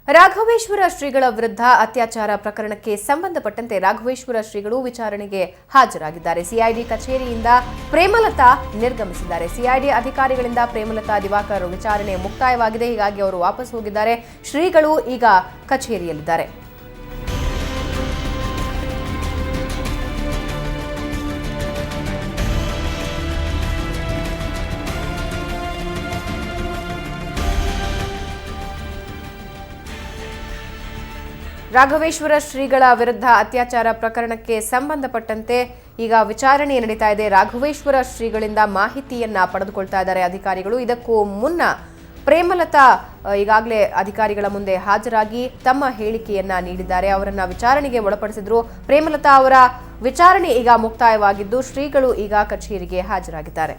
ರಾಘವೇಶ್ವರ ಶ್ರೀಗಳ ವಿರುದ್ಧ ಅತ್ಯಾಚಾರ ಪ್ರಕರಣಕ್ಕೆ ಸಂಬಂಧಪಟ್ಟಂತೆ ರಾಘವೇಶ್ವರ ಶ್ರೀಗಳು ವಿಚಾರಣೆಗೆ ಹಾಜರಾಗಿದ್ದಾರೆ. ಸಿಐಡಿ ಕಚೇರಿಯಿಂದ ಪ್ರೇಮಲತಾ ನಿರ್ಗಮಿಸಿದ್ದಾರೆ. ಸಿಐಡಿ ಅಧಿಕಾರಿಗಳಿಂದ ಪ್ರೇಮಲತಾ ದಿವಾಕರ್ ವಿಚಾರಣೆ ಮುಕ್ತಾಯವಾಗಿದೆ. ಹೀಗಾಗಿ ಅವರು ವಾಪಸ್ ಹೋಗಿದ್ದಾರೆ. ಶ್ರೀಗಳು ಈಗ ಕಚೇರಿಯಲ್ಲಿದ್ದಾರೆ. ರಾಘವೇಶ್ವರ ಶ್ರೀಗಳ ವಿರುದ್ಧ ಅತ್ಯಾಚಾರ ಪ್ರಕರಣಕ್ಕೆ ಸಂಬಂಧಪಟ್ಟಂತೆ ಈಗ ವಿಚಾರಣೆ ನಡೀತಾ ಇದೆ. ರಾಘವೇಶ್ವರ ಶ್ರೀಗಳಿಂದ ಮಾಹಿತಿಯನ್ನ ಪಡೆದುಕೊಳ್ತಾ ಇದ್ದಾರೆ ಅಧಿಕಾರಿಗಳು. ಇದಕ್ಕೂ ಮುನ್ನ ಪ್ರೇಮಲತಾ ಈಗಾಗಲೇ ಅಧಿಕಾರಿಗಳ ಮುಂದೆ ಹಾಜರಾಗಿ ತಮ್ಮ ಹೇಳಿಕೆಯನ್ನ ನೀಡಿದ್ದಾರೆ. ಅವರನ್ನ ವಿಚಾರಣೆಗೆ ಒಳಪಡಿಸಿದ್ರು. ಪ್ರೇಮಲತಾ ಅವರ ವಿಚಾರಣೆ ಈಗ ಮುಕ್ತಾಯವಾಗಿದ್ದು ಶ್ರೀಗಳು ಈಗ ಕಚೇರಿಗೆ ಹಾಜರಾಗಿದ್ದಾರೆ.